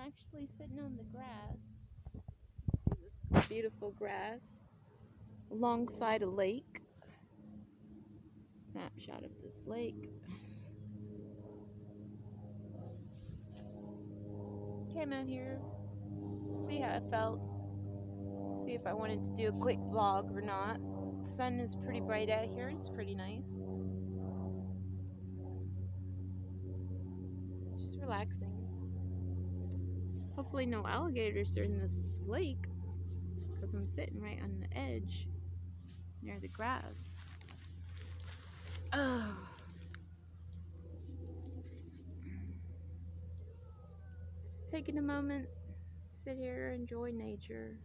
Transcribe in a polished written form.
actually sitting on the grass. See this beautiful grass alongside a lake. Snapshot of this lake. Came out here, see how it felt. See if I wanted to do a quick vlog or not. The sun is pretty bright out here. It's pretty nice. Just relaxing. Hopefully no alligators are in this lake because I'm sitting right on the edge near the grass. Oh. Just taking a moment, sit here, enjoy nature.